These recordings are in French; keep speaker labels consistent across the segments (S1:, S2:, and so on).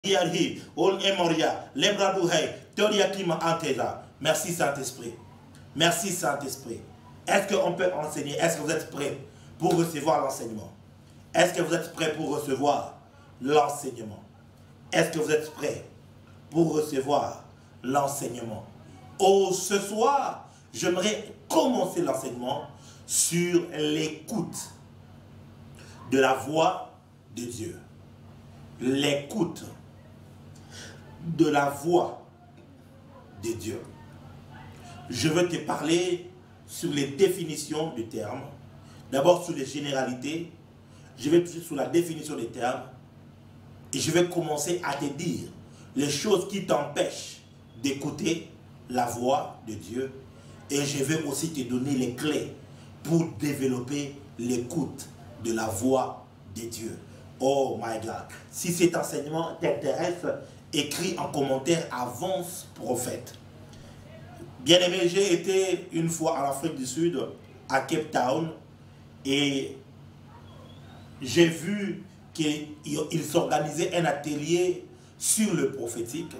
S1: Merci Saint-Esprit. Merci Saint-Esprit. Est-ce qu'on peut enseigner? Est-ce que vous êtes prêts pour recevoir l'enseignement? Est-ce que vous êtes prêts pour recevoir l'enseignement? Est-ce que vous êtes prêts pour recevoir l'enseignement? Oh, ce soir, j'aimerais commencer l'enseignement sur l'écoute de la voix de Dieu. L'écoute de la voix de Dieu. Je veux te parler sur les définitions des termes. D'abord sur les généralités. Je vais toucher sur la définition des termes. Et je vais commencer à te dire les choses qui t'empêchent d'écouter la voix de Dieu. Et je vais aussi te donner les clés pour développer l'écoute de la voix de Dieu. Oh my God. Si cet enseignement t'intéresse, écris en commentaire Avance Prophète. Bien-aimé, j'ai été une fois en Afrique du Sud, à Cape Town, et j'ai vu qu'il s'organisait un atelier sur le prophétique.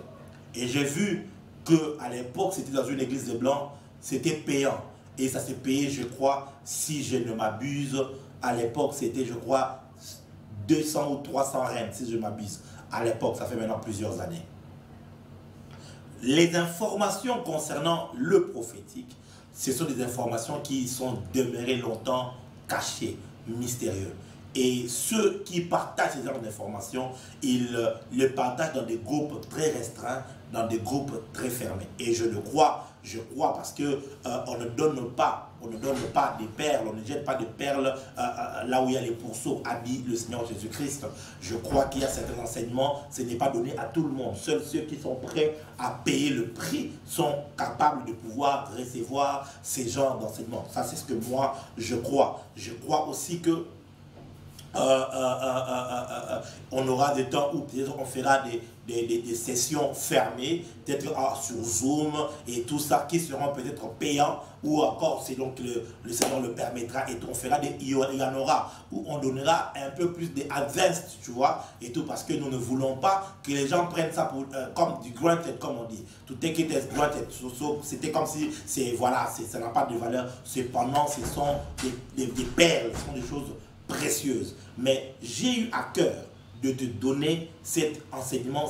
S1: Et j'ai vu qu'à l'époque, c'était dans une église de blancs, c'était payant. Et ça s'est payé, je crois, si je ne m'abuse, à l'époque, c'était, je crois, 200 ou 300 rennes, si je m'abuse. À l'époque, ça fait maintenant plusieurs années. Les informations concernant le prophétique, ce sont des informations qui sont demeurées longtemps cachées, mystérieuses. Et ceux qui partagent ces genres d'informations, ils le partagent dans des groupes très restreints, dans des groupes très fermés. Et je crois parce que on ne donne pas des perles, on ne jette pas de perles là où il y a les pourceaux, a dit le Seigneur Jésus-Christ. Je crois qu'il y a certains enseignements, ce n'est pas donné à tout le monde. Seuls ceux qui sont prêts à payer le prix sont capables de pouvoir recevoir ces genres d'enseignements. Ça, c'est ce que moi, je crois. Je crois aussi que on aura des temps où on fera des sessions fermées, peut-être sur Zoom et tout ça, qui seront peut-être payants, ou encore selon que le Seigneur le permettra, et on fera il y en aura où on donnera un peu plus des advanced, tu vois, et tout, parce que nous ne voulons pas que les gens prennent ça pour, comme du granted, comme on dit, to take it as granted. C'était comme si, voilà, ça n'a pas de valeur. Cependant, ce sont des perles, ce sont des choses précieuses. Mais j'ai eu à cœur de te donner cet enseignement,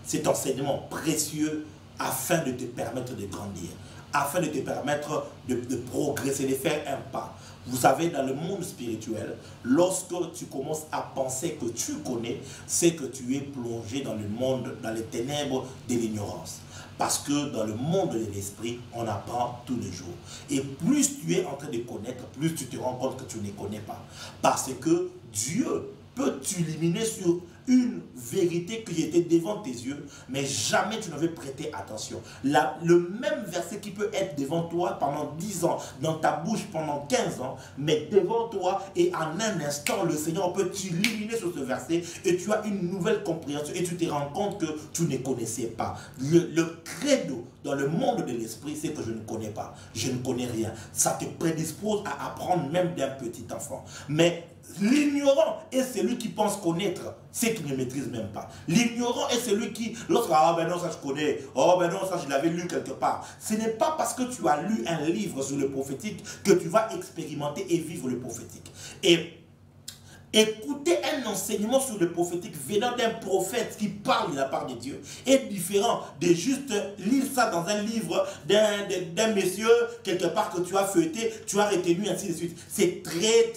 S1: cet enseignement précieux, afin de te permettre de grandir, afin de te permettre de progresser, de faire un pas. Vous savez, dans le monde spirituel, lorsque tu commences à penser que tu connais, c'est que tu es plongé dans le monde, dans les ténèbres de l'ignorance. Parce que dans le monde de l'esprit, on apprend tous les jours. Et plus tu es en train de connaître, plus tu te rends compte que tu ne connais pas. Parce que Dieu peut t'illuminer sur une vérité qui était devant tes yeux, mais jamais tu n'avais prêté attention. Le même verset qui peut être devant toi pendant 10 ans, dans ta bouche pendant 15 ans, mais devant toi, et en un instant, le Seigneur peut t'illuminer sur ce verset, et tu as une nouvelle compréhension, et tu te rends compte que tu ne connaissais pas. Le credo dans le monde de l'esprit, c'est que je ne connais pas, je ne connais rien. Ça te prédispose à apprendre même d'un petit enfant. Mais l'ignorant est celui qui pense connaître ce qu'il ne maîtrise même pas. L'ignorant est celui qui, lorsque, ah ben non, ça je connais, oh ben non, ça je l'avais lu quelque part. Ce n'est pas parce que tu as lu un livre sur le prophétique que tu vas expérimenter et vivre le prophétique. Et écouter un enseignement sur le prophétique venant d'un prophète qui parle de la part de Dieu est différent de juste lire ça dans un livre d'un monsieur quelque part que tu as feuilleté, tu as retenu, ainsi de suite. C'est très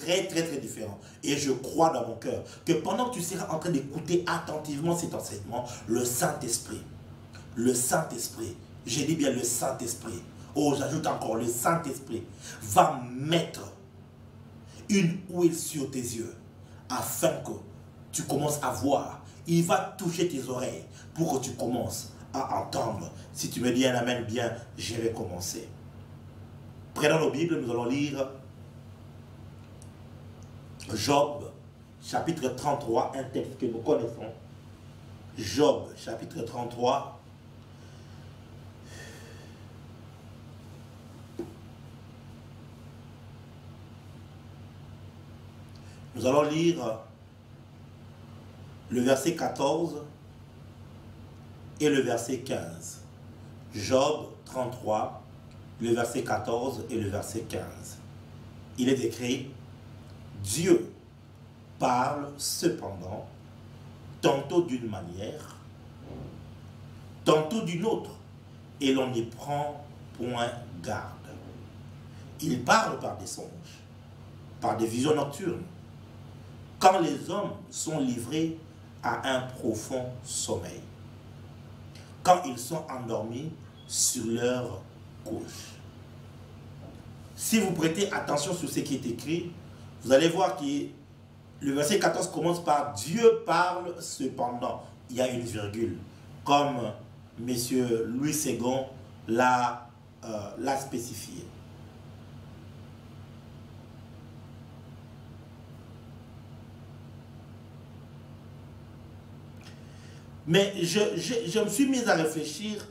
S1: différent. Et je crois dans mon cœur que pendant que tu seras en train d'écouter attentivement cet enseignement, le Saint-Esprit, je dis bien le Saint-Esprit, oh j'ajoute encore le Saint-Esprit, va mettre une huile sur tes yeux, afin que tu commences à voir. Il va toucher tes oreilles pour que tu commences à entendre. Si tu me dis un amen bien, je vais commencer. Prenons nos Bibles, nous allons lire Job, chapitre 33, un texte que nous connaissons. Job, chapitre 33. Nous allons lire le verset 14 et le verset 15. Job 33, le verset 14 et le verset 15. Il est écrit, Dieu parle cependant, tantôt d'une manière, tantôt d'une autre, et l'on n'y prend point garde. Il parle par des songes, par des visions nocturnes, quand les hommes sont livrés à un profond sommeil, quand ils sont endormis sur leur couche. Si vous prêtez attention sur ce qui est écrit, vous allez voir que le verset 14 commence par « Dieu parle cependant ». Il y a une virgule, comme M. Louis Ségon l'a spécifié. Mais je me suis mis à réfléchir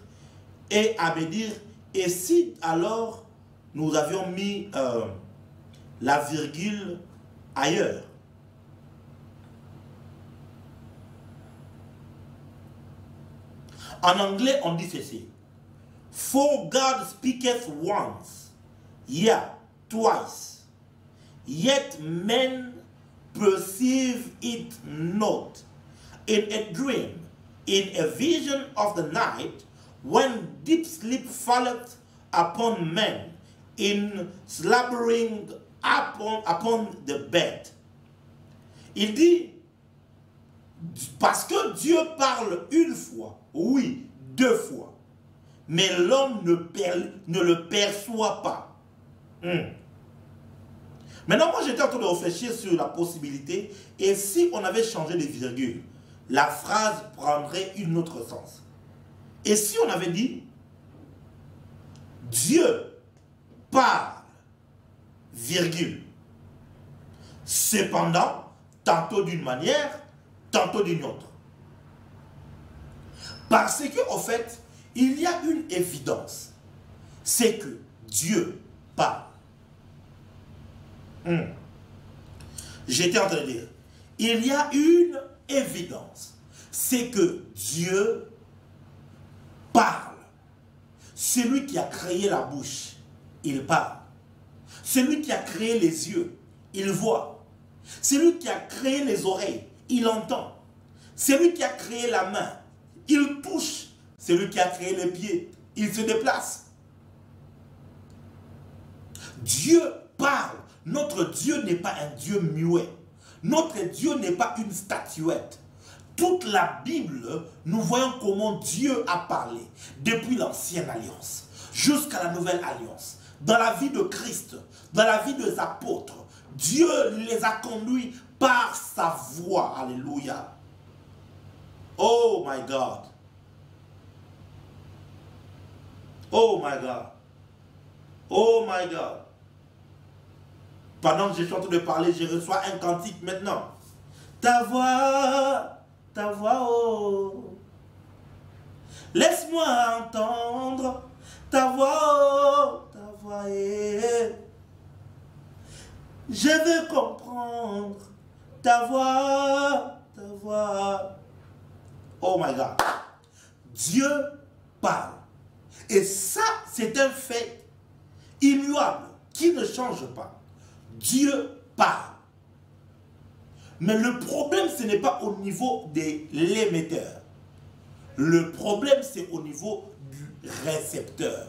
S1: et à me dire, et si alors nous avions mis la virgule ailleurs? En anglais, on dit ceci. For God speaketh once, yeah, twice, yet men perceive it not. In a dream, in a vision of the night, when deep sleep falleth upon men, in slumbering upon the bed. Il dit, parce que Dieu parle une fois, oui, deux fois, mais l'homme ne le perçoit pas. Maintenant, moi j'étais en train de réfléchir sur la possibilité, et si on avait changé les virgules, la phrase prendrait une autre sens. Et si on avait dit, Dieu parle, virgule, cependant, tantôt d'une manière, tantôt d'une autre. Parce que, en fait, il y a une évidence. C'est que Dieu parle. J'étais en train de dire, il y a une évidence. C'est que Dieu parle. Celui qui a créé la bouche, il parle. Celui qui a créé les yeux, il voit. Celui qui a créé les oreilles, il entend. Celui qui a créé la main, il touche. Celui qui a créé les pieds, il se déplace. Dieu parle. Notre Dieu n'est pas un Dieu muet. Notre Dieu n'est pas une statuette. Toute la Bible, nous voyons comment Dieu a parlé depuis l'ancienne alliance jusqu'à la nouvelle alliance. Dans la vie de Christ, dans la vie des apôtres, Dieu les a conduits par sa voix. Alléluia. Oh my God. Oh my God. Oh my God. Pendant que je suis en train de parler, je reçois un cantique maintenant. Ta voix, oh. Laisse-moi entendre ta voix, oh, ta voix, eh. Je veux comprendre ta voix, ta voix. Oh my God. Dieu parle. Et ça, c'est un fait immuable qui ne change pas. Dieu parle. Mais le problème, ce n'est pas au niveau de l'émetteur. Le problème, c'est au niveau du récepteur.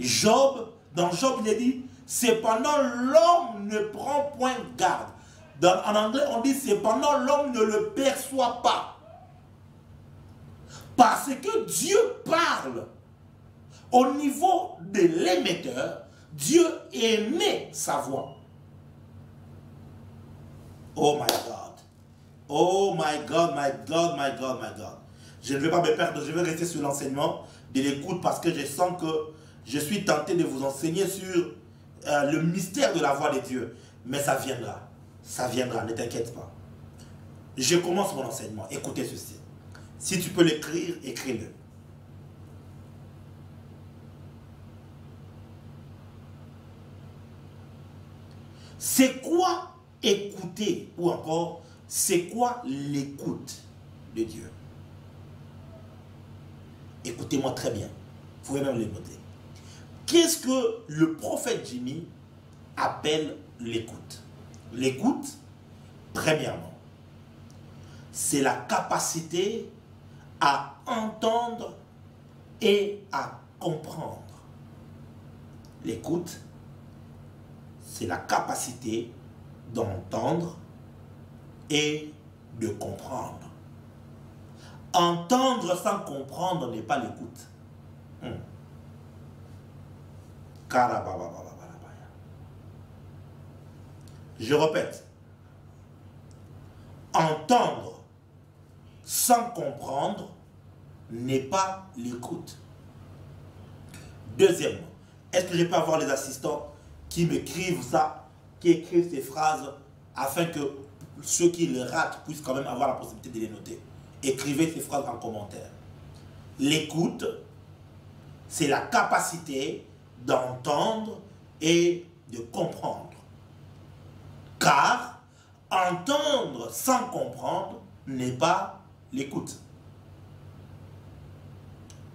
S1: Job, dans Job, il est dit, cependant l'homme ne prend point garde. En anglais, on dit, cependant l'homme ne le perçoit pas. Parce que Dieu parle. Au niveau de l'émetteur, Dieu émet sa voix. Oh my God. Oh my God, my God, my God, my God. Je ne vais pas me perdre, je vais rester sur l'enseignement de l'écoute parce que je sens que je suis tenté de vous enseigner sur le mystère de la voix de Dieu. Mais ça viendra. Ça viendra, ne t'inquiète pas. Je commence mon enseignement. Écoutez ceci. Si tu peux l'écrire, écris-le. C'est quoi écouter ou encore c'est quoi l'écoute de Dieu? Écoutez-moi très bien. Vous pouvez même l'écouter. Qu'est-ce que le prophète Jimmy appelle l'écoute? L'écoute, premièrement, c'est la capacité à entendre et à comprendre. L'écoute, c'est la capacité d'entendre et de comprendre. Entendre sans comprendre n'est pas l'écoute. Je répète. Entendre sans comprendre n'est pas l'écoute. Deuxièmement, est-ce que je peux avoir les assistants qui m'écrivent ça, qui écrivent ces phrases, afin que ceux qui les ratent puissent quand même avoir la possibilité de les noter? Écrivez ces phrases en commentaire. L'écoute, c'est la capacité d'entendre et de comprendre. Car entendre sans comprendre n'est pas l'écoute.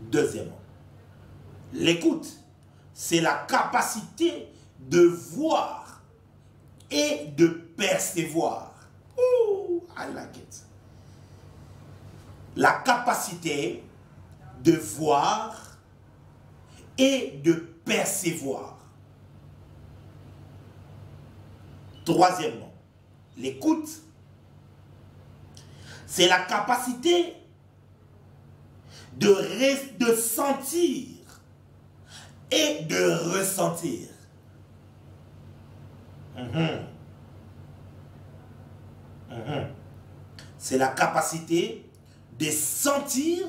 S1: Deuxièmement, l'écoute, c'est la capacité de voir et de percevoir. Ooh, I like it. La capacité de voir et de percevoir. Troisièmement, l'écoute, c'est la capacité de sentir et de ressentir. C'est la capacité de sentir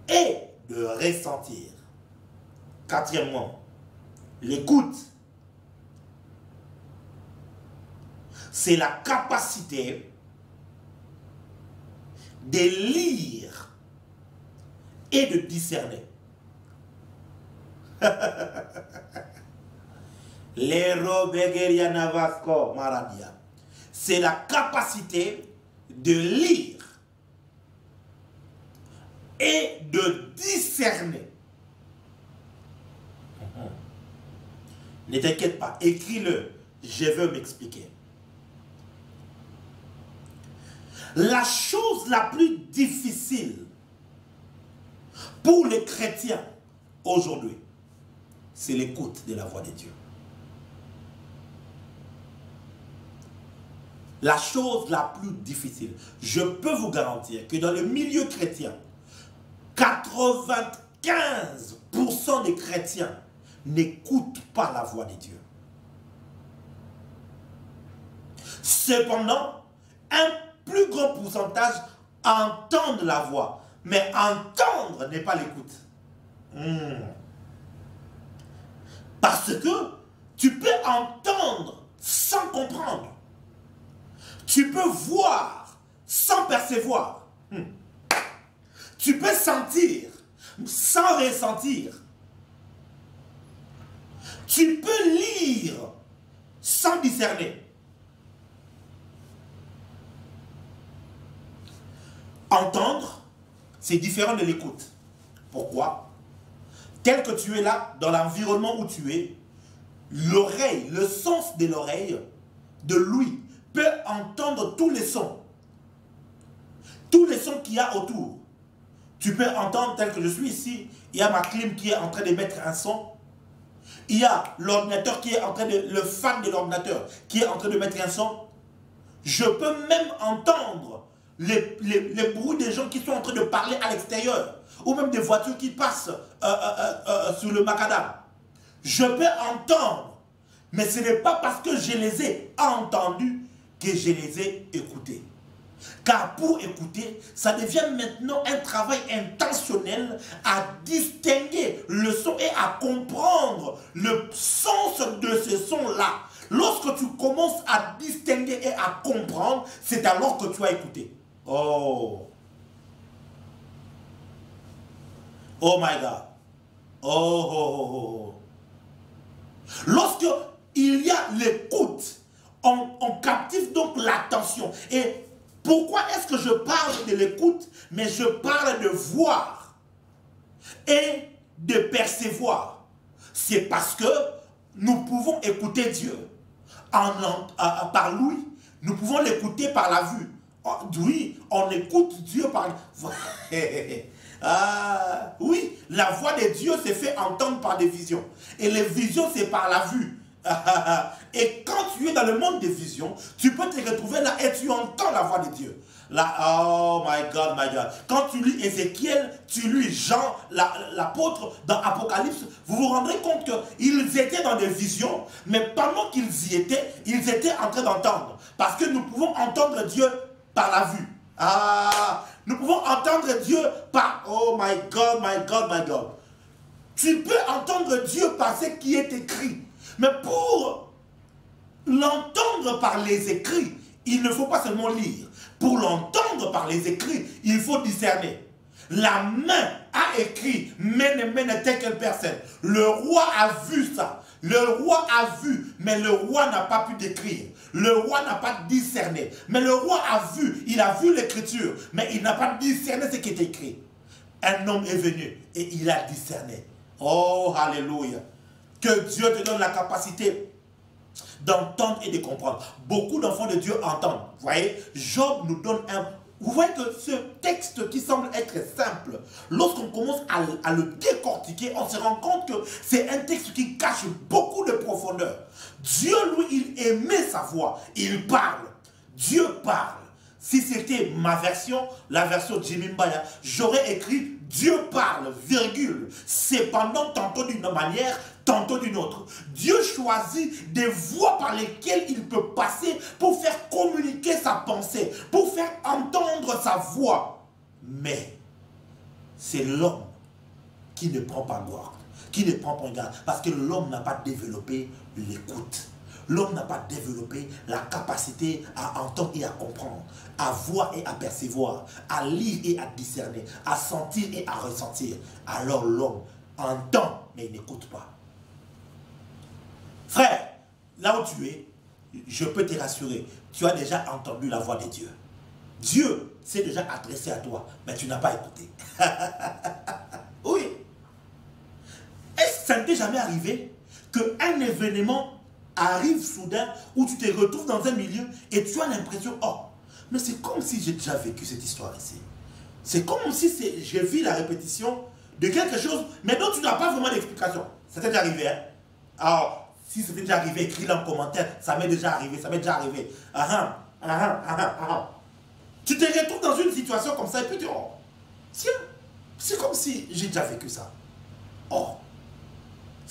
S1: et de ressentir. Quatrièmement, l'écoute, c'est la capacité de lire et de discerner. C'est la capacité de lire et de discerner. Ne t'inquiète pas, écris-le, je veux m'expliquer. La chose la plus difficile pour les chrétiens aujourd'hui, c'est l'écoute de la voix de Dieu. La chose la plus difficile, je peux vous garantir que dans le milieu chrétien, 95% des chrétiens n'écoutent pas la voix de Dieu. Cependant, un plus grand pourcentage entendent la voix, mais entendre n'est pas l'écoute. Parce que tu peux entendre sans comprendre. Tu peux voir sans percevoir. Tu peux sentir sans ressentir. Tu peux lire sans discerner. Entendre, c'est différent de l'écoute. Pourquoi? Tel que tu es là, dans l'environnement où tu es, l'oreille, le sens de l'oreille, de l'ouïe, peut entendre tous les sons. Tous les sons qu'il y a autour. Tu peux entendre tel que je suis ici. Il y a ma clim qui est en train de mettre un son. Il y a l'ordinateur qui est en train de... Le fan de l'ordinateur qui est en train de mettre un son. Je peux même entendre les bruits des gens qui sont en train de parler à l'extérieur. Ou même des voitures qui passent sur le macadam. Je peux entendre. Mais ce n'est pas parce que je les ai entendus que je les ai écoutés. Car pour écouter, ça devient maintenant un travail intentionnel à distinguer le son et à comprendre le sens de ce son-là. Lorsque tu commences à distinguer et à comprendre, c'est alors que tu as écouté. Oh. Oh my God. Oh, oh, oh, oh. Lorsque il y a l'écoute, on captive donc l'attention. Et pourquoi est-ce que je parle de l'écoute, mais je parle de voir et de percevoir? C'est parce que nous pouvons écouter Dieu par l'ouïe, nous pouvons l'écouter par la vue. Oui, on écoute Dieu par... oui, la voix de Dieu s'est fait entendre par des visions. Et les visions, c'est par la vue. Et quand tu es dans le monde des visions, tu peux te retrouver là et tu entends la voix de Dieu. Là, oh my God, my God. Quand tu lis Ézéchiel, tu lis Jean, l'apôtre dans Apocalypse, vous vous rendrez compte qu'ils étaient dans des visions, mais pendant qu'ils y étaient, ils étaient en train d'entendre. Parce que nous pouvons entendre Dieu par la vue. Nous pouvons entendre Dieu par... Oh my God, my God, my God. Tu peux entendre Dieu par ce qui est écrit. Mais pour l'entendre par les écrits, il ne faut pas seulement lire. Pour l'entendre par les écrits, il faut discerner. La main a écrit, mène telle quelle personne. Le roi a vu ça. Le roi a vu, mais le roi n'a pas pu décrire. Le roi n'a pas discerné. Mais le roi a vu, il a vu l'écriture, mais il n'a pas discerné ce qui est écrit. Un homme est venu et il a discerné. Oh, alléluia. Que Dieu te donne la capacité d'entendre et de comprendre. Beaucoup d'enfants de Dieu entendent. Vous voyez, Job nous donne un... Vous voyez que ce texte qui semble être simple, lorsqu'on commence à le décortiquer, on se rend compte que c'est un texte qui cache beaucoup de profondeur. Dieu, lui, il aimait sa voix. Il parle. Dieu parle. Si c'était ma version, la version Jimmy Mbaya, j'aurais écrit Dieu parle, virgule, cependant tantôt d'une manière, tantôt d'une autre. Dieu choisit des voies par lesquelles il peut passer pour faire communiquer sa pensée, pour faire entendre sa voix. Mais c'est l'homme qui ne prend pas garde, qui ne prend pas garde, parce que l'homme n'a pas développé l'écoute. L'homme n'a pas développé la capacité à entendre et à comprendre, à voir et à percevoir, à lire et à discerner, à sentir et à ressentir. Alors l'homme entend, mais il n'écoute pas. Frère, là où tu es, je peux te rassurer, tu as déjà entendu la voix de Dieu. Dieu s'est déjà adressé à toi, mais tu n'as pas écouté. Oui. Est-ce que ça ne t'est jamais arrivé qu'un événement arrive soudain où tu te retrouves dans un milieu et tu as l'impression, oh, mais c'est comme si j'ai déjà vécu cette histoire ici. C'est comme si j'ai vu la répétition de quelque chose, mais dont tu n'as pas vraiment d'explication. Ça t'est déjà arrivé, hein? Alors, si c'était déjà arrivé, écris-le en commentaire. Ça m'est déjà arrivé, ça m'est déjà arrivé. Tu te retrouves dans une situation comme ça et puis tu dis, oh, tiens, c'est comme si j'ai déjà vécu ça. Oh,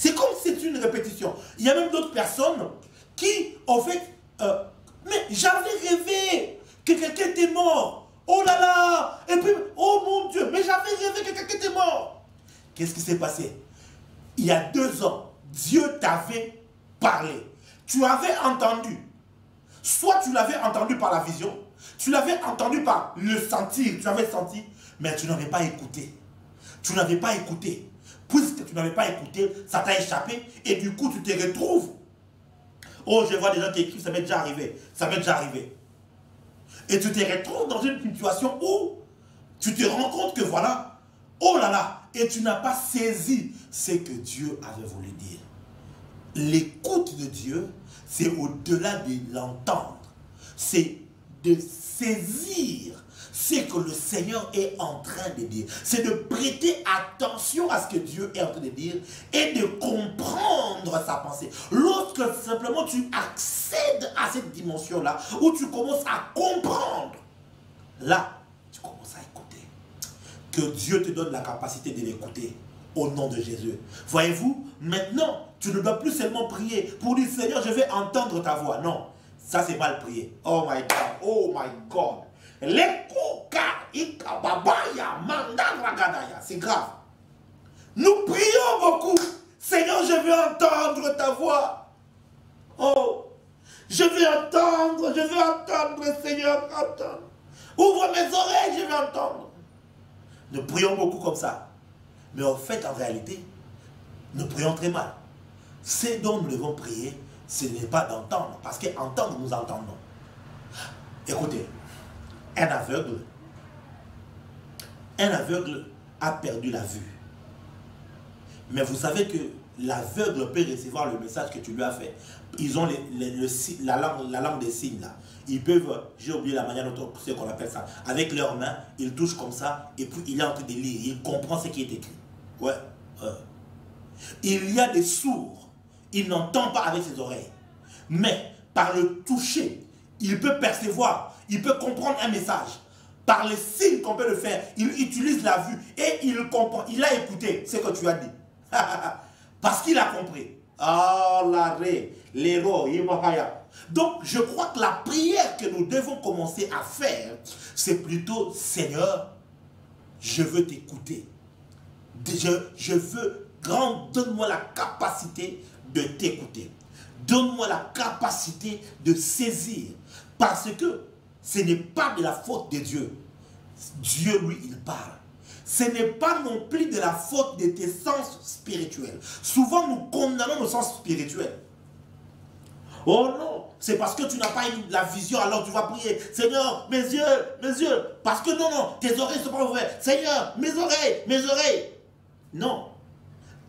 S1: c'est comme si c'est une répétition. Il y a même d'autres personnes qui, en fait, mais j'avais rêvé que quelqu'un était mort. Oh là là! Et puis, oh mon Dieu, mais j'avais rêvé que quelqu'un était mort. Qu'est-ce qui s'est passé? Il y a 2 ans, Dieu t'avait parlé. Tu avais entendu. Soit tu l'avais entendu par la vision, tu l'avais entendu par le sentir, tu avais senti, mais tu n'avais pas écouté. Tu n'avais pas écouté. Puisque tu n'avais pas écouté, ça t'a échappé et du coup tu te retrouves. Oh, je vois des gens qui écrivent, ça m'est déjà arrivé, ça m'est déjà arrivé. Et tu te retrouves dans une situation où tu te rends compte que voilà, oh là là, et tu n'as pas saisi ce que Dieu avait voulu dire. L'écoute de Dieu, c'est au-delà de l'entendre, c'est de saisir ce que le Seigneur est en train de dire. C'est de prêter attention à ce que Dieu est en train de dire et de comprendre sa pensée. Lorsque simplement tu accèdes à cette dimension-là, où tu commences à comprendre, là, tu commences à écouter. Que Dieu te donne la capacité de l'écouter au nom de Jésus. Voyez-vous, maintenant, tu ne dois plus seulement prier pour dire, Seigneur, je vais entendre ta voix. Non, ça c'est mal prié. Oh my God, oh my God. C'est grave. Nous prions beaucoup. Seigneur, je veux entendre ta voix. Oh, je veux entendre, Seigneur, entendre. Ouvre mes oreilles, je veux entendre. Nous prions beaucoup comme ça. Mais en fait, en réalité, nous prions très mal. C'est dont nous devons prier, ce n'est pas d'entendre, parce qu'entendre, nous entendons. Écoutez, un aveugle a perdu la vue. Mais vous savez que l'aveugle peut recevoir le message que tu lui as fait. Ils ont la langue des signes là. Ils peuvent, j'ai oublié la manière dont on appelle ça, avec leurs mains, ils touchent comme ça, et puis il est en train de lire, il comprend ce qui est écrit. Ouais. Il y a des sourds, il n'entend pas avec ses oreilles. Mais par le toucher, il peut percevoir, il peut comprendre un message. Par les signes qu'on peut le faire, il utilise la vue et il comprend. Il a écouté ce que tu as dit. Parce qu'il a compris. Oh, l'arrêt, l'héros, donc, je crois que la prière que nous devons commencer à faire, c'est plutôt, Seigneur, je veux t'écouter. Je veux, donne-moi la capacité de t'écouter. Donne-moi la capacité de saisir. Parce que ce n'est pas de la faute de Dieu. Dieu, lui, il parle. Ce n'est pas non plus de la faute de tes sens spirituels. Souvent, nous condamnons nos sens spirituels. Oh non, c'est parce que tu n'as pas eu la vision, alors tu vas prier. Seigneur, mes yeux. Parce que non, tes oreilles ne sont pas ouvertes. Seigneur, mes oreilles. Non,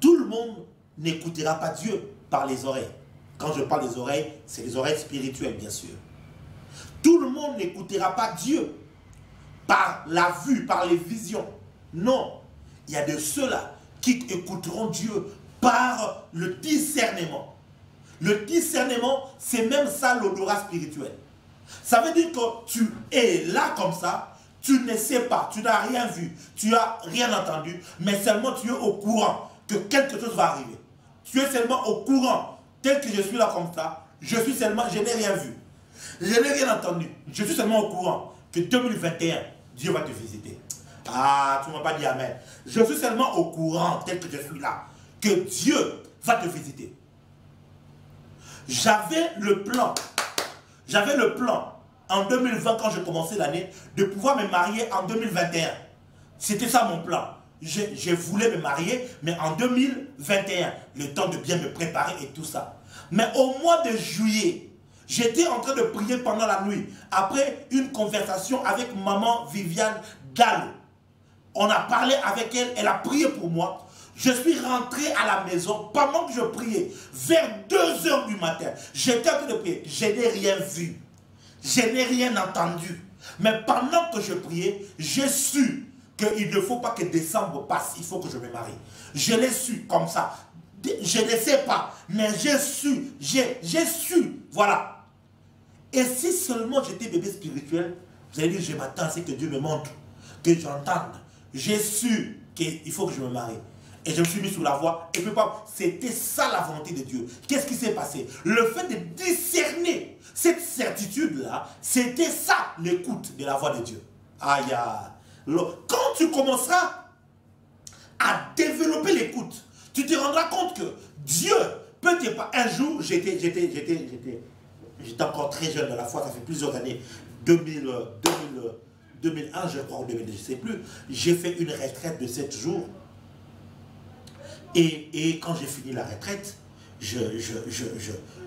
S1: tout le monde n'écoutera pas Dieu par les oreilles. Quand je parle des oreilles, c'est les oreilles spirituelles, bien sûr. Tout le monde n'écoutera pas Dieu par la vue, par les visions. Non, il y a de ceux-là qui écouteront Dieu par le discernement. Le discernement, c'est même ça l'odorat spirituel. Ça veut dire que tu es là comme ça, tu ne sais pas, tu n'as rien vu, tu n'as rien entendu, mais seulement tu es au courant que quelque chose va arriver. Tu es seulement au courant, tel que je suis là comme ça, je n'ai rien vu. Je n'ai rien entendu. Je suis seulement au courant que 2021, Dieu va te visiter. Ah, tu ne m'as pas dit amen. Je suis seulement au courant, tel que je suis là, que Dieu va te visiter. J'avais le plan en 2020 quand je commençais l'année de pouvoir me marier en 2021. C'était ça mon plan. Je voulais me marier, mais en 2021, le temps de bien me préparer et tout ça. Mais au mois de juillet, j'étais en train de prier pendant la nuit, après une conversation avec maman Viviane Gallo. On a parlé avec elle, elle a prié pour moi. Je suis rentré à la maison pendant que je priais, vers 2 h du matin. J'étais en train de prier, je n'ai rien vu, je n'ai rien entendu. Mais pendant que je priais, j'ai su qu'il ne faut pas que décembre passe, il faut que je me marie. Je l'ai su comme ça. Je ne sais pas, mais j'ai su, voilà. Et si seulement j'étais bébé spirituel, vous allez dire, je m'attends à ce que Dieu me montre, que j'entende. J'ai su qu'il faut que je me marie. Et je me suis mis sous la voie. Et puis, c'était ça la volonté de Dieu. Qu'est-ce qui s'est passé? Le fait de discerner cette certitude-là, c'était ça l'écoute de la voix de Dieu. Aïe, quand tu commenceras à développer l'écoute, tu te rendras compte que Dieu peut te pas. Un jour, j'étais encore très jeune dans la foi, ça fait plusieurs années, 2001, je crois, ou 2002, je ne sais plus. J'ai fait une retraite de 7 jours. Et quand j'ai fini la retraite, je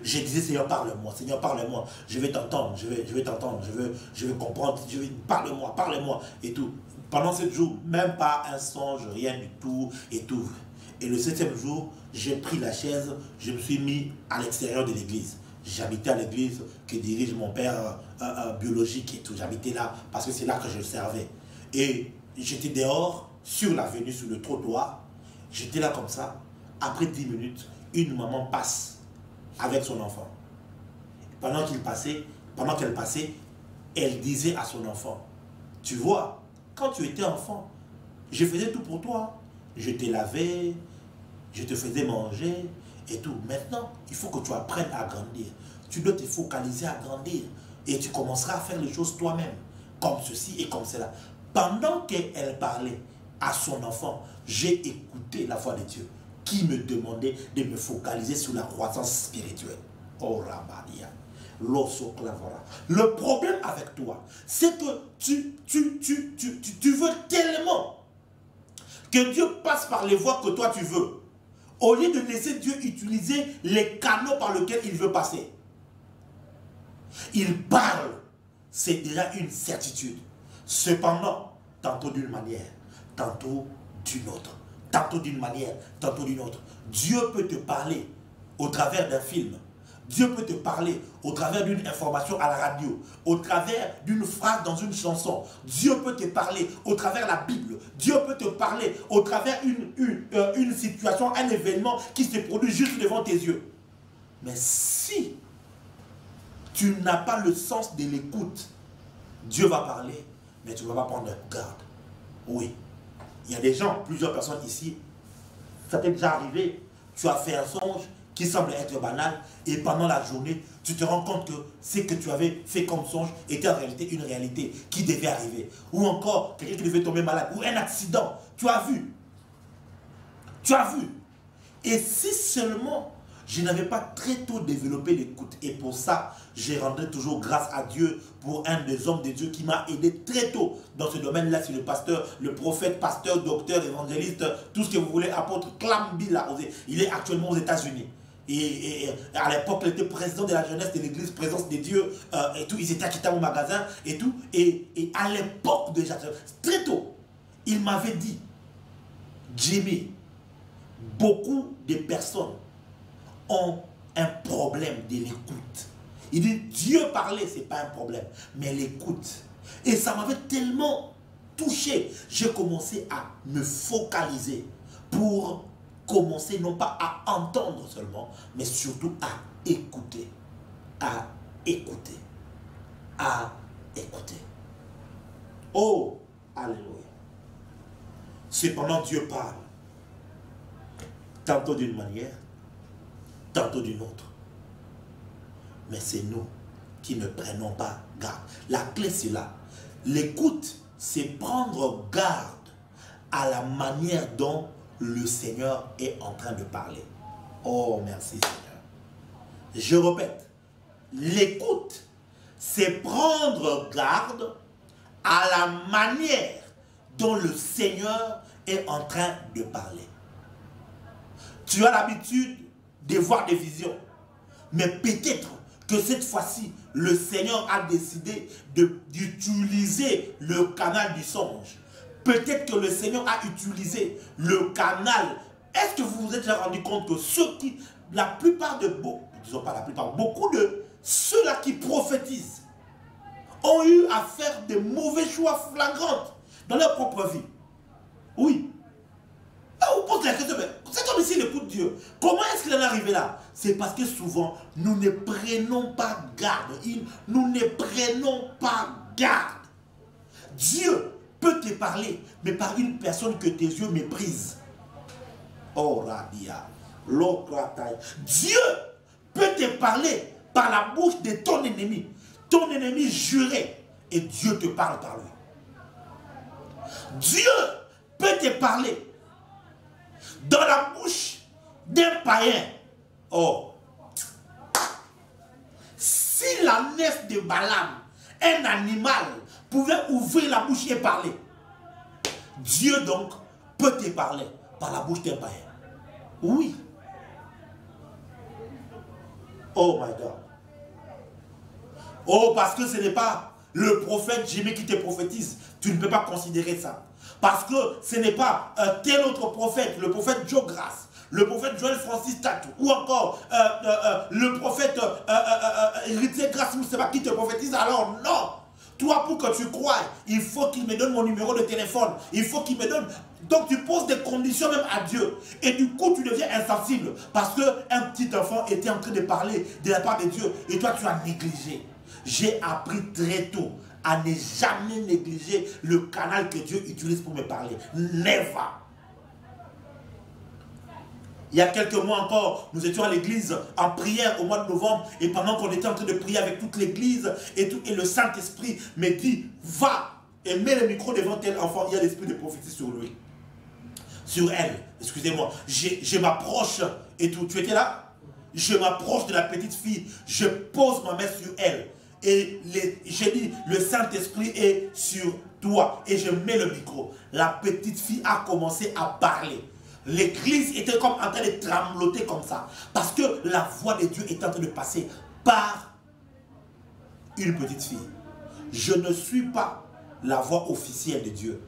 S1: disais, Seigneur, parle-moi, Seigneur, parle-moi, je vais t'entendre, je vais t'entendre, je veux comprendre, parle-moi, et tout. Pendant 7 jours, même pas un songe, rien du tout, et tout. Et le 7e jour, j'ai pris la chaise, je me suis mis à l'extérieur de l'église. J'habitais à l'église que dirige mon père biologique et tout. J'habitais là parce que c'est là que je le servais. Et j'étais dehors, sur l'avenue, sur le trottoir. J'étais là comme ça. Après 10 minutes, une maman passe avec son enfant. Pendant qu'elle passait, elle disait à son enfant, tu vois, quand tu étais enfant, je faisais tout pour toi. Je te lavais, je te faisais manger et tout. Maintenant, il faut que tu apprennes à grandir. Tu dois te focaliser à grandir. Et tu commenceras à faire les choses toi-même. Comme ceci et comme cela. Pendant qu'elle parlait à son enfant, j'ai écouté la voix de Dieu qui me demandait de me focaliser sur la croissance spirituelle. Oh Rabadia, l'osso clavora. Le problème avec toi, c'est que tu veux tellement que Dieu passe par les voies que toi tu veux. Au lieu de laisser Dieu utiliser les canaux par lesquels il veut passer. Il parle. C'est déjà une certitude. Cependant, tantôt d'une manière, tantôt d'une autre. Tantôt d'une manière, tantôt d'une autre. Dieu peut te parler au travers d'un film. Dieu peut te parler au travers d'une information à la radio, au travers d'une phrase dans une chanson. Dieu peut te parler au travers de la Bible. Dieu peut te parler au travers une situation, un événement qui se produit juste devant tes yeux. Mais si tu n'as pas le sens de l'écoute, Dieu va parler, mais tu ne vas pas prendre garde. Oui. Il y a des gens, plusieurs personnes ici, ça t'est déjà arrivé, tu as fait un songe qui semble être banal, et pendant la journée, tu te rends compte que ce que tu avais fait comme songe était en réalité une réalité qui devait arriver. Ou encore, quelqu'un qui devait tomber malade, ou un accident. Tu as vu. Tu as vu. Et si seulement je n'avais pas très tôt développé l'écoute, et pour ça, je rendrai toujours grâce à Dieu pour un des hommes de Dieu qui m'a aidé très tôt dans ce domaine-là, c'est le pasteur, le prophète, pasteur, docteur, évangéliste, tout ce que vous voulez, apôtre Klambila. Il est actuellement aux États-Unis. Et à l'époque, il était président de la jeunesse de l'église Présence de Dieu et tout. Ils étaient à Kitamo magasin et tout. Et à l'époque déjà, très tôt, il m'avait dit, Jimmy, beaucoup de personnes ont un problème de l'écoute. Il dit, Dieu parler, ce n'est pas un problème, mais l'écoute. Et ça m'avait tellement touché. J'ai commencé à me focaliser pour commencer non pas à entendre seulement, mais surtout à écouter. À écouter. À écouter. Oh, alléluia. Cependant, Dieu parle. Tantôt d'une manière, tantôt d'une autre. Mais c'est nous qui ne prenons pas garde. La clé, c'est là. L'écoute, c'est prendre garde à la manière dont le Seigneur est en train de parler. Oh, merci Seigneur. Je répète. L'écoute, c'est prendre garde à la manière dont le Seigneur est en train de parler. Tu as l'habitude de voir des visions. Mais peut-être que cette fois-ci, le Seigneur a décidé d'utiliser le canal du songe. Peut-être que le Seigneur a utilisé le canal. Est-ce que vous vous êtes déjà rendu compte que ceux qui, la plupart de, disons pas la plupart, beaucoup de ceux-là qui prophétisent ont eu à faire de mauvais choix flagrants dans leur propre vie? Oui. Là, vous posez la question, mais cet homme ici, il écoute Dieu. Comment est-ce qu'il en est arrivé là? C'est parce que souvent, nous ne prenons pas garde. Nous ne prenons pas garde. Dieu peut te parler, mais par une personne que tes yeux méprisent. Oh, Rabia. Dieu peut te parler par la bouche de ton ennemi. Ton ennemi juré. Et Dieu te parle par lui. Dieu peut te parler dans la bouche d'un païen. Oh. Si la nef de Balaam, un animal, pouvait ouvrir la bouche et parler, Dieu donc peut te parler par la bouche d'un païen. Oui. Oh my God. Oh, parce que ce n'est pas le prophète Jérémie qui te prophétise. Tu ne peux pas considérer ça. Parce que ce n'est pas tel autre prophète, le prophète Joe Grace, le prophète Joël Francis Tatou, ou encore le prophète Héritier Grace Mousseba qui te prophétise. Alors non. Toi, pour que tu croies, il faut qu'il me donne mon numéro de téléphone. Il faut qu'il me donne... Donc tu poses des conditions même à Dieu. Et du coup, tu deviens insensible. Parce qu'un petit enfant était en train de parler de la part de Dieu. Et toi, tu as négligé. J'ai appris très tôt à ne jamais négliger le canal que Dieu utilise pour me parler. Never. Il y a quelques mois encore, nous étions à l'église en prière au mois de novembre. Et pendant qu'on était en train de prier avec toute l'église, et le Saint-Esprit me dit, va et mets le micro devant tel enfant. Il y a l'esprit de prophétie sur lui. Sur elle, excusez-moi. Je m'approche et tout. Tu étais là? Je m'approche de la petite fille. Je pose ma main sur elle. Et j'ai dit, le Saint-Esprit est sur toi. Et je mets le micro. La petite fille a commencé à parler. L'église était comme en train de trembloter comme ça. Parce que la voix de Dieu est en train de passer par une petite fille. Je ne suis pas la voix officielle de Dieu.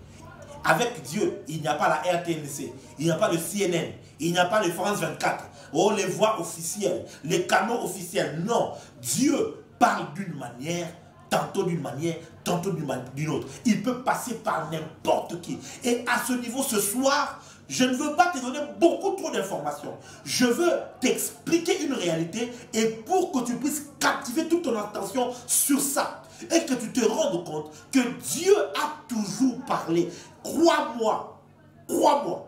S1: Avec Dieu, il n'y a pas la RTNC, il n'y a pas le CNN, il n'y a pas le France 24. Oh, les voix officielles, les canaux officiels. Non, Dieu parle d'une manière, tantôt d'une manière, tantôt d'une autre. Il peut passer par n'importe qui. Et à ce niveau, ce soir, je ne veux pas te donner beaucoup trop d'informations. Je veux t'expliquer une réalité et pour que tu puisses captiver toute ton attention sur ça. Et que tu te rendes compte que Dieu a toujours parlé. Crois-moi, crois-moi.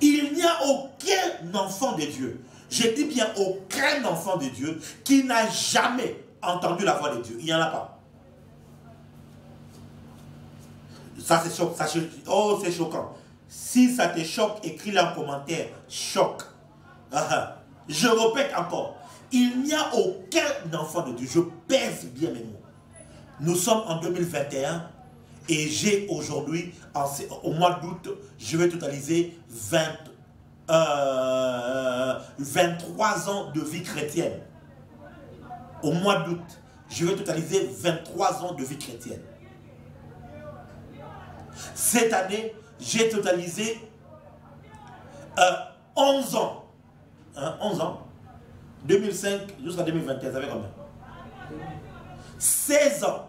S1: Il n'y a aucun enfant de Dieu, je dis bien aucun enfant de Dieu, qui n'a jamais entendu la voix de Dieu. Il n'y en a pas. Ça c'est choquant. Oh, c'est choquant. Si ça te choque, écris-le en commentaire. Choc. Je répète encore. Il n'y a aucun enfant de Dieu. Je pèse bien mes mots. Nous sommes en 2021 et j'ai aujourd'hui, au mois d'août, je vais totaliser 23 ans de vie chrétienne. Au mois d'août, je vais totaliser 23 ans de vie chrétienne. Cette année, j'ai totalisé 11 ans. 11 ans. 2005 jusqu'à 2021, ça fait combien? 16 ans.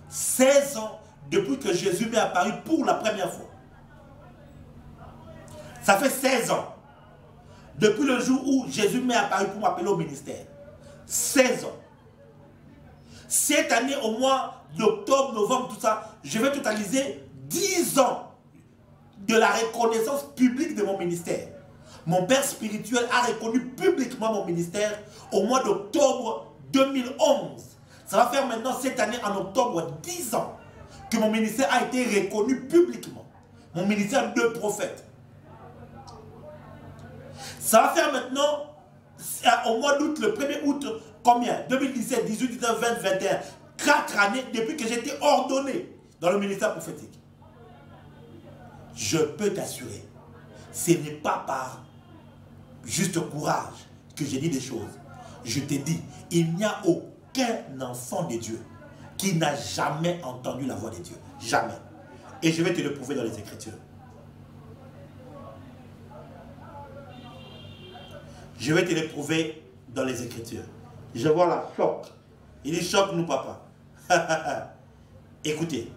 S1: 16 ans depuis que Jésus m'est apparu pour la première fois. Ça fait 16 ans. Depuis le jour où Jésus m'est apparu pour m'appeler au ministère. 16 ans. Cette année, au mois d'octobre, novembre, tout ça, je vais totaliser 10 ans de la reconnaissance publique de mon ministère. Mon père spirituel a reconnu publiquement mon ministère au mois d'octobre 2011. Ça va faire maintenant cette année, en octobre, 10 ans que mon ministère a été reconnu publiquement. Mon ministère de prophète. Ça va faire maintenant, au mois d'août, le 1er août, combien? 2017, 18, 19, 20, 21. 4 années depuis que j'ai été ordonné dans le ministère prophétique. Je peux t'assurer, ce n'est pas par juste courage que j'ai dit des choses. Je t'ai dit, il n'y a aucun enfant de Dieu qui n'a jamais entendu la voix de Dieu. Jamais. Et je vais te le prouver dans les Écritures. Je vais te le prouver dans les Écritures. Je vois la choc. Il dit choque-nous, papa. Écoutez.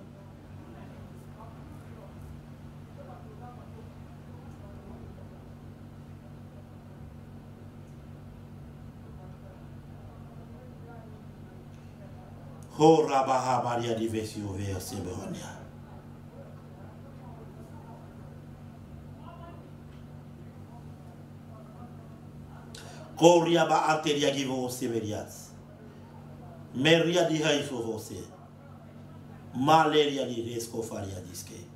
S1: Oh, Rabaha Maria Divesi Over Seberonia. Koriaba Anteria Givo Severias. Meria di Haiso Vose. Maleria di Resco Faria Disque.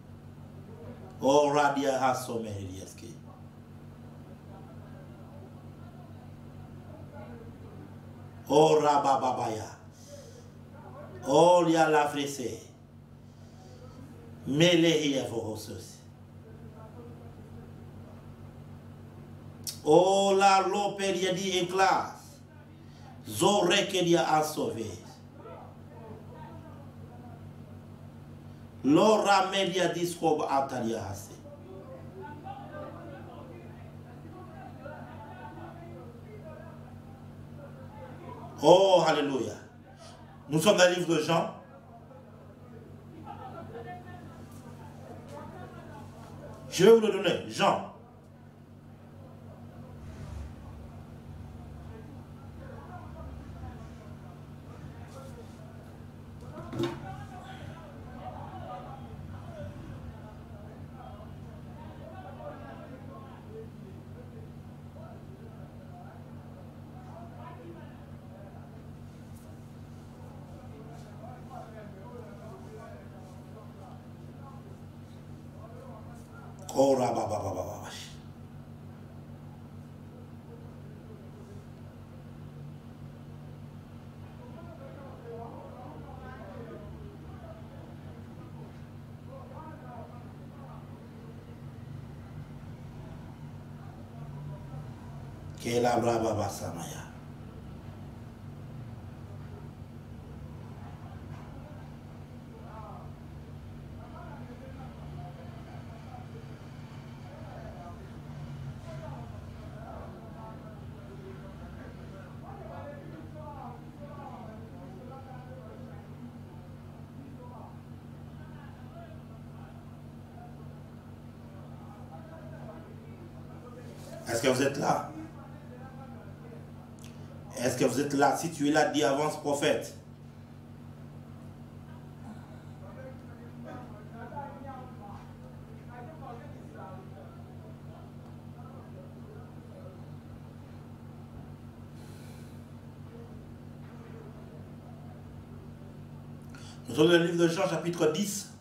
S1: Oh, Radia Hasso Merieske. Oh, Rabababaya. Oh, lia la frese. Melehia Vohosos. Oh, la loperia di Eclas. Zorekedia a sauvé. L'ora media discob atalia hase. Oh, alléluia. Nous sommes dans le livre de Jean. Je vais vous le donner. Jean. Oh, rabababababa. Est-ce que vous êtes là? Est-ce que vous êtes là? Si tu es là, dis avance prophète. Nous sommes dans le livre de Jean chapitre 10.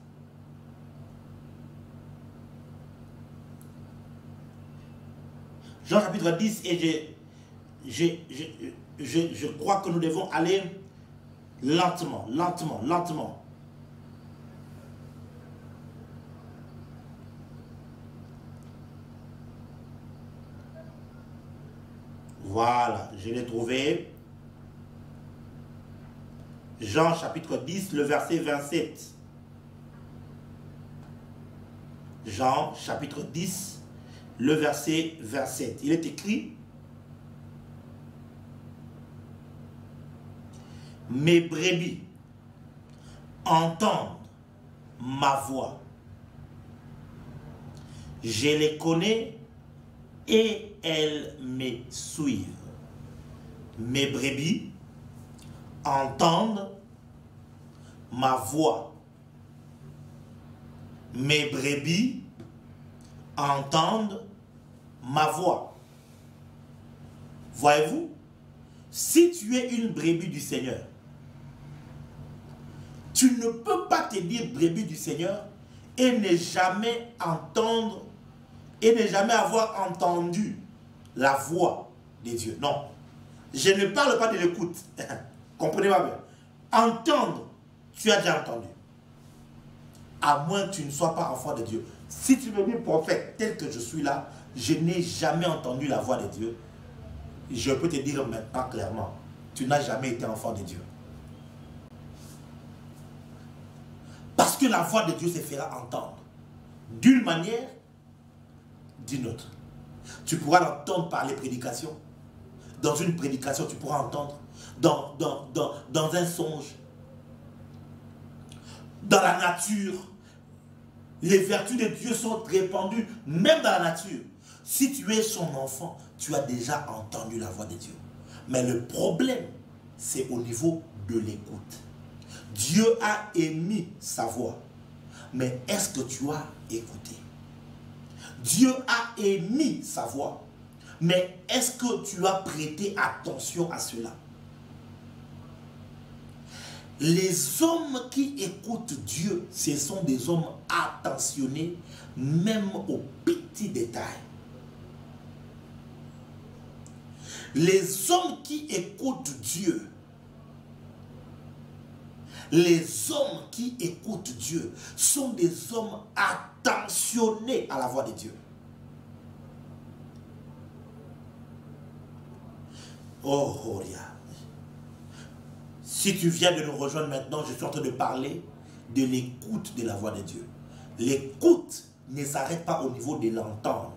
S1: Jean chapitre 10 et je crois que nous devons aller lentement, lentement, lentement. Voilà, je l'ai trouvé. Jean chapitre 10, le verset 27. Jean chapitre 10, le verset 27. Il est écrit: mes brebis entendent ma voix. Je les connais et elles me suivent. Mes brebis entendent ma voix. Mes brebis entendent ma voix. Voyez-vous, si tu es une brebis du Seigneur, tu ne peux pas te dire brebis du Seigneur et ne jamais entendre et ne jamais avoir entendu la voix de Dieu. Non, je ne parle pas de l'écoute. Comprenez-moi bien. Entendre, tu as déjà entendu. À moins que tu ne sois pas enfant de Dieu. Si tu me dis prophète tel que je suis là, je n'ai jamais entendu la voix de Dieu. Je peux te dire maintenant clairement, tu n'as jamais été enfant de Dieu. Parce que la voix de Dieu se fera entendre. D'une manière, d'une autre. Tu pourras l'entendre par les prédications. Dans une prédication, tu pourras entendre. Dans un songe. Dans la nature. Les vertus de Dieu sont répandues, même dans la nature. Si tu es son enfant, tu as déjà entendu la voix de Dieu. Mais le problème, c'est au niveau de l'écoute. Dieu a émis sa voix. Mais est-ce que tu as écouté? Dieu a émis sa voix. Mais est-ce que tu as prêté attention à cela? Les hommes qui écoutent Dieu, ce sont des hommes attentionnés, même aux petits détails. Les hommes qui écoutent Dieu, les hommes qui écoutent Dieu sont des hommes attentionnés à la voix de Dieu. Oh, Horia. Si tu viens de nous rejoindre maintenant, je suis en train de parler de l'écoute de la voix de Dieu. L'écoute ne s'arrête pas au niveau de l'entendre.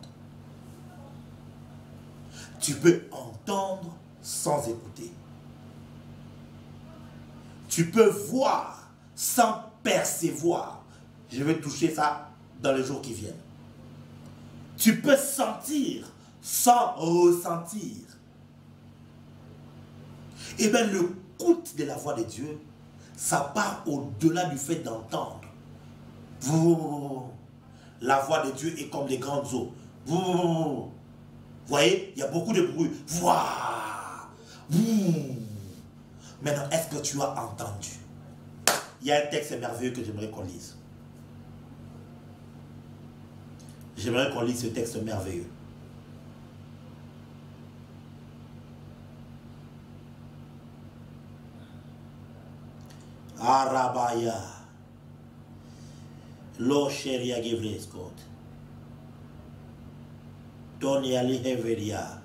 S1: Tu peux entendre sans écouter. Tu peux voir sans percevoir. Je vais toucher ça dans les jours qui viennent. Tu peux sentir sans ressentir. Eh bien, l'écoute de la voix de Dieu, ça part au-delà du fait d'entendre. La voix de Dieu est comme les grandes eaux. Vous voyez, il y a beaucoup de bruit. Maintenant, est-ce que tu as entendu? Il y a un texte merveilleux que j'aimerais qu'on lise. J'aimerais qu'on lise ce texte merveilleux. Arabaya. Lo sheria givrescot. Tony Ali Heveria.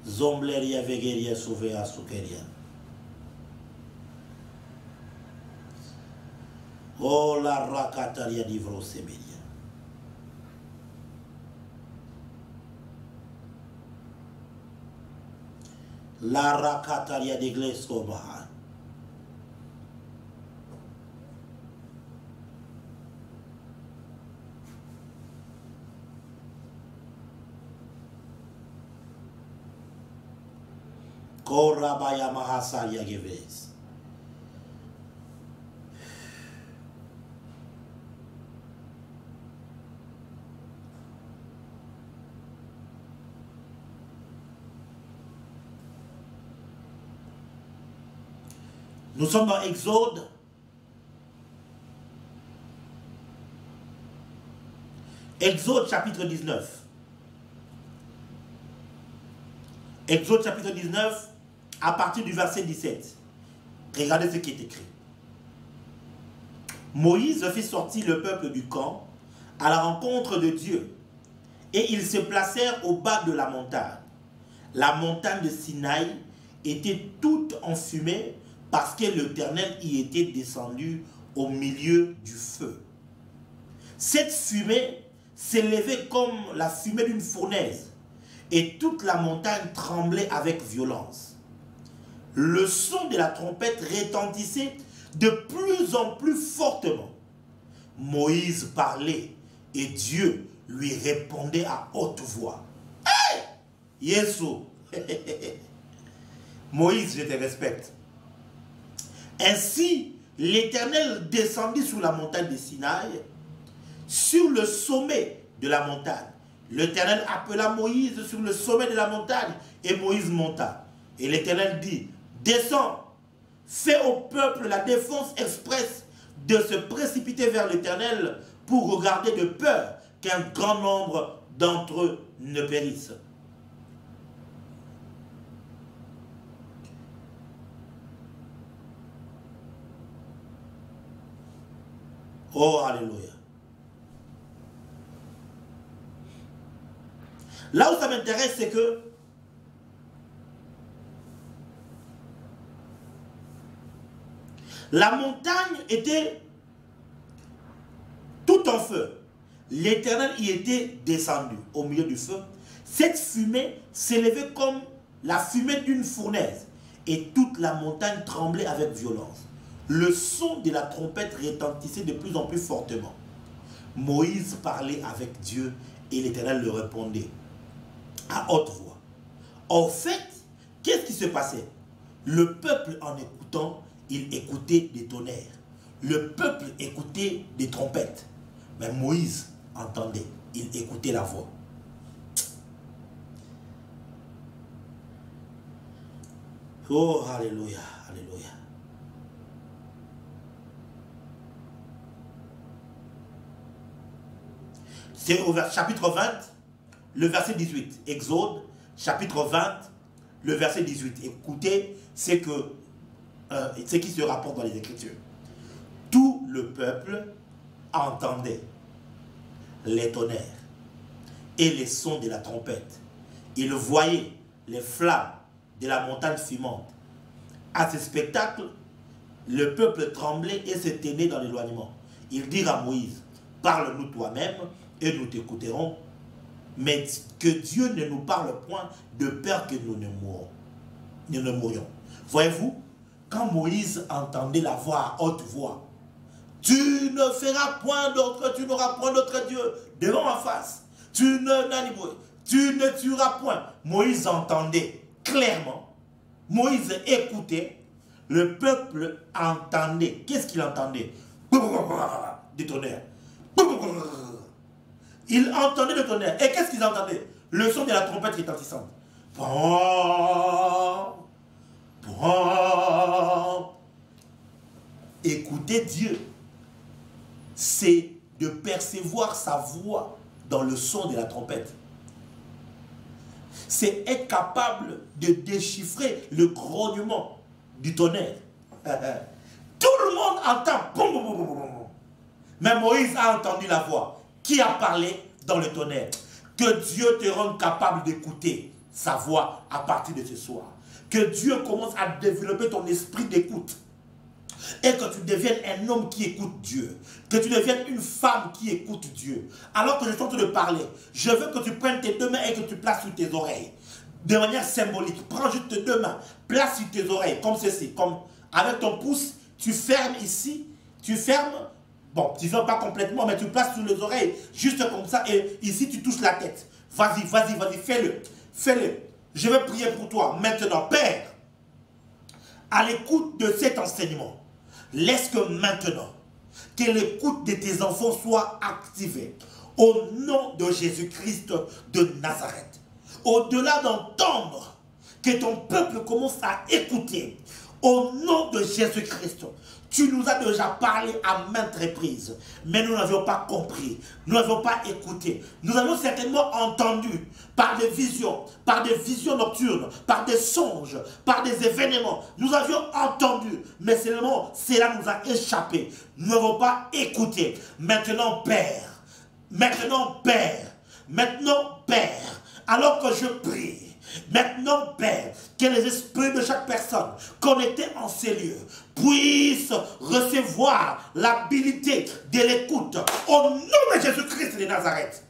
S1: Zombleria vegeria souvea sukeria. Oh la rakataria divro semeria. La rakataria de Glesko Baha. Korabaya Mahasaria Geves. Nous sommes dans Exode. Exode chapitre 19. Exode chapitre 19, à partir du verset 17. Regardez ce qui est écrit. Moïse fit sortir le peuple du camp à la rencontre de Dieu. Et ils se placèrent au bas de la montagne. La montagne de Sinaï était toute enfumée parce que l'Éternel y était descendu au milieu du feu. Cette fumée s'élevait comme la fumée d'une fournaise et toute la montagne tremblait avec violence. Le son de la trompette retentissait de plus en plus fortement. Moïse parlait et Dieu lui répondait à haute voix. Hey! Yesu! Moïse, je te respecte. Ainsi, l'Éternel descendit sur la montagne de Sinaï, sur le sommet de la montagne. L'Éternel appela Moïse sur le sommet de la montagne et Moïse monta. Et l'Éternel dit, descends, fais au peuple la défense expresse de se précipiter vers l'Éternel pour regarder de peur qu'un grand nombre d'entre eux ne périssent. Oh, alléluia. Là où ça m'intéresse, c'est que la montagne était tout en feu. L'Éternel y était descendu au milieu du feu. Cette fumée s'élevait comme la fumée d'une fournaise et toute la montagne tremblait avec violence. Le son de la trompette retentissait de plus en plus fortement. Moïse parlait avec Dieu et l'Éternel le répondait à haute voix. En fait, qu'est-ce qui se passait? Le peuple, en écoutant, il écoutait des tonnerres. Le peuple écoutait des trompettes. Mais Moïse entendait, il écoutait la voix. Oh, alléluia, alléluia. C'est au chapitre 20, le verset 18. Exode, chapitre 20, le verset 18. Écoutez ce qui se rapporte dans les Écritures. Tout le peuple entendait les tonnerres et les sons de la trompette. Il voyait les flammes de la montagne fumante. À ce spectacle, le peuple tremblait et se tenait dans l'éloignement. Ils dirent à Moïse, parle-nous toi-même et nous t'écouterons, mais que Dieu ne nous parle point de peur que nous ne mourions. Voyez-vous, quand Moïse entendait la voix à haute voix, tu ne feras point d'autre, tu n'auras point d'autre Dieu devant ma face. Tu ne tueras point. Moïse entendait clairement. Moïse écoutait. Le peuple entendait. Qu'est-ce qu'il entendait? Des tonnerres. Il entendait des tonnerres. Et qu'est-ce qu'ils entendaient? Le son de la trompette retentissante. Écouter Dieu, c'est de percevoir sa voix dans le son de la trompette. C'est être capable de déchiffrer le grognement du tonnerre. Tout le monde entend. Mais Moïse a entendu la voix. Qui a parlé dans le tonnerre? Que Dieu te rende capable d'écouter sa voix à partir de ce soir. Que Dieu commence à développer ton esprit d'écoute. Et que tu deviennes un homme qui écoute Dieu. Que tu deviennes une femme qui écoute Dieu. Alors que je suis en train de parler, je veux que tu prennes tes deux mains et que tu places sur tes oreilles. De manière symbolique. Prends juste tes deux mains, place sur tes oreilles, comme ceci. Comme avec ton pouce, tu fermes ici. Tu fermes. Bon, tu ne fermes pas complètement, mais tu places sur les oreilles. Juste comme ça. Et ici, tu touches la tête. Vas-y, vas-y, vas-y, fais-le. Fais-le. Je vais prier pour toi. Maintenant, Père, à l'écoute de cet enseignement, laisse que maintenant, que l'écoute de tes enfants soit activée. Au nom de Jésus-Christ de Nazareth. Au-delà d'entendre que ton peuple commence à écouter, au nom de Jésus-Christ, tu nous as déjà parlé à maintes reprises, mais nous n'avions pas compris, nous n'avions pas écouté. Nous avons certainement entendu par des visions nocturnes, par des songes, par des événements. Nous avions entendu, mais seulement cela nous a échappé. Nous n'avons pas écouté. Maintenant, Père, alors que je prie, maintenant, Père, que les esprits de chaque personne connectée en ces lieux puissent recevoir l'habilité de l'écoute au nom de Jésus-Christ de Nazareth.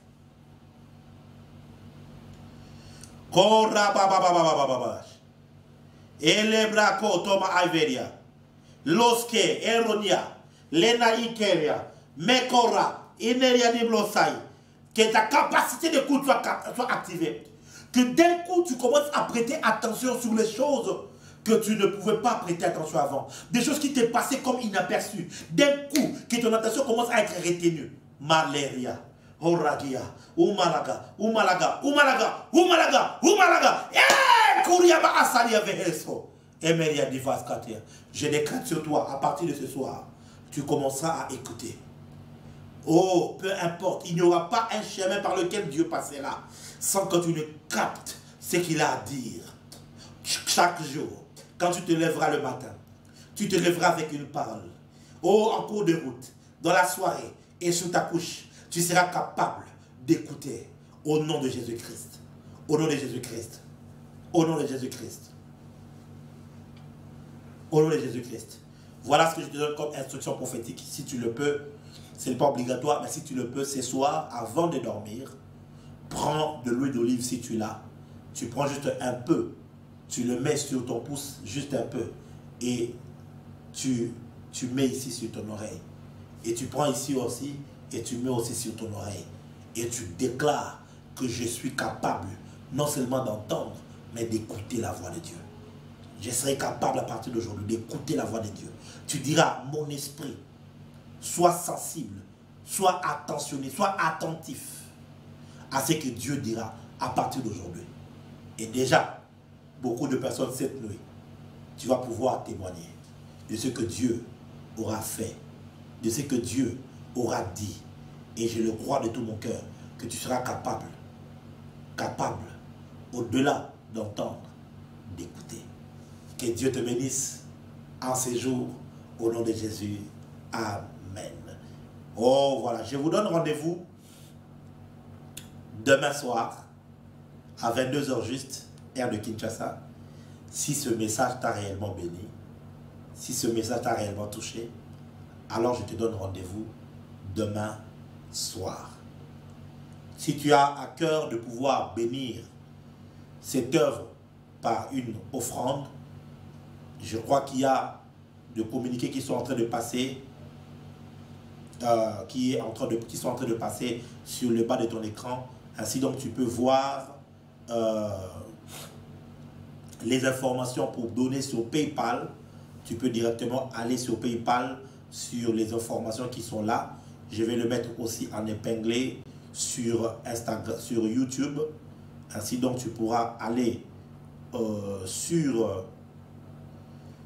S1: Elebrako toma Iveria, Loske, Eronia, Lena Ikeria, Mekora, Ineria Niblosai, que ta capacité d'écoute soit activée. Que d'un coup, tu commences à prêter attention sur les choses que tu ne pouvais pas prêter attention avant. Des choses qui t'est passées comme inaperçues. D'un coup, que ton attention commence à être retenue. Malaria, Horagia, Umalaga, Umalaga, Umalaga, Umalaga, Umalaga. Kuriaba Asalia Veheso. Emeria Divas Katia. Je décrète sur toi, à partir de ce soir, tu commenceras à écouter. Oh, peu importe, il n'y aura pas un chemin par lequel Dieu passera sans que tu ne captes ce qu'il a à dire. Chaque jour, quand tu te lèveras le matin, tu te lèveras avec une parole. Oh, en cours de route, dans la soirée et sous ta couche, tu seras capable d'écouter au nom de Jésus-Christ. Au nom de Jésus-Christ. Au nom de Jésus-Christ. Au nom de Jésus-Christ. Voilà ce que je te donne comme instruction prophétique. Si tu le peux, ce n'est pas obligatoire, mais si tu le peux, ce soir, avant de dormir, prends de l'huile d'olive si tu l'as. Tu prends juste un peu. Tu le mets sur ton pouce, juste un peu. Et tu mets ici sur ton oreille. Et tu prends ici aussi, et tu mets aussi sur ton oreille. Et tu déclares que je suis capable, non seulement d'entendre, mais d'écouter la voix de Dieu. Je serai capable à partir d'aujourd'hui d'écouter la voix de Dieu. Tu diras, mon esprit, sois sensible, sois attentionné, sois attentif à ce que Dieu dira à partir d'aujourd'hui. Et déjà, beaucoup de personnes cette nuit, tu vas pouvoir témoigner de ce que Dieu aura fait, de ce que Dieu aura dit. Et je le crois de tout mon cœur, que tu seras capable, au-delà d'entendre, d'écouter. Que Dieu te bénisse en ces jours, au nom de Jésus. Amen. Oh, voilà, je vous donne rendez-vous demain soir, à 22 h juste, heure de Kinshasa. Si ce message t'a réellement béni, si ce message t'a réellement touché, alors je te donne rendez-vous demain soir. Si tu as à cœur de pouvoir bénir cette œuvre par une offrande, je crois qu'il y a des communiqués qui sont en train de passer, qui sont en train de passer sur le bas de ton écran. Ainsi donc tu peux voir les informations pour donner sur PayPal. Tu peux directement aller sur PayPal sur les informations qui sont là. Je vais le mettre aussi en épinglé sur Instagram, sur YouTube. Ainsi donc tu pourras aller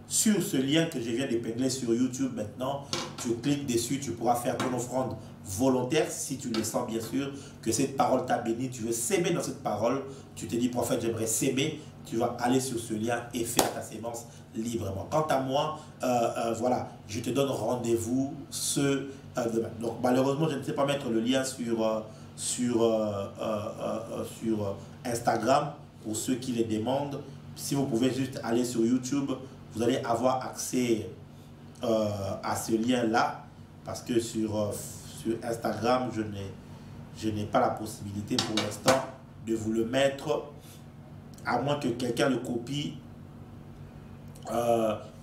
S1: sur ce lien que je viens d'épingler sur YouTube maintenant. Tu cliques dessus, tu pourras faire ton offrande volontaire si tu le sens bien sûr que cette parole t'a béni. Tu veux s'aimer dans cette parole, tu te dis prophète j'aimerais s'aimer, tu vas aller sur ce lien et faire ta sémence librement. Quant à moi, voilà, je te donne rendez-vous demain. Donc malheureusement je ne sais pas mettre le lien sur Instagram, pour ceux qui les demandent. Si vous pouvez juste aller sur YouTube, vous allez avoir accès à ce lien-là, parce que sur Instagram, je n'ai pas la possibilité pour l'instant de vous le mettre, à moins que quelqu'un le copie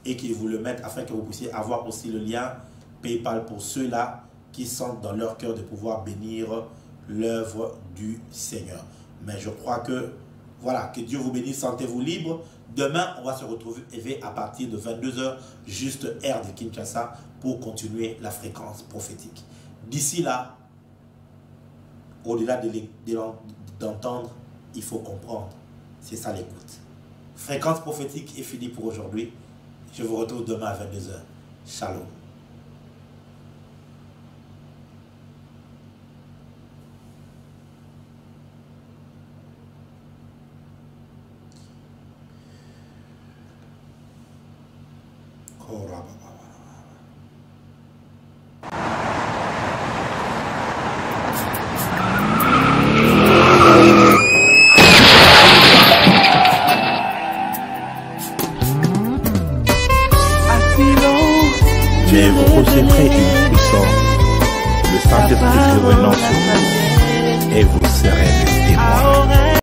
S1: et qu'il vous le mette, afin que vous puissiez avoir aussi le lien PayPal pour ceux-là qui sentent dans leur cœur de pouvoir bénir l'œuvre du Seigneur. Mais je crois que, voilà, que Dieu vous bénisse, sentez-vous libre. Demain, on va se retrouver à partir de 22 h, juste heure de Kinshasa, pour continuer la fréquence prophétique. D'ici là, au-delà d'entendre, il faut comprendre. C'est ça l'écoute. Fréquence prophétique est finie pour aujourd'hui. Je vous retrouve demain à 22 h. Shalom.
S2: Mais vous recevrez une puissance, le Saint-Esprit revenant sur vous, et vous serez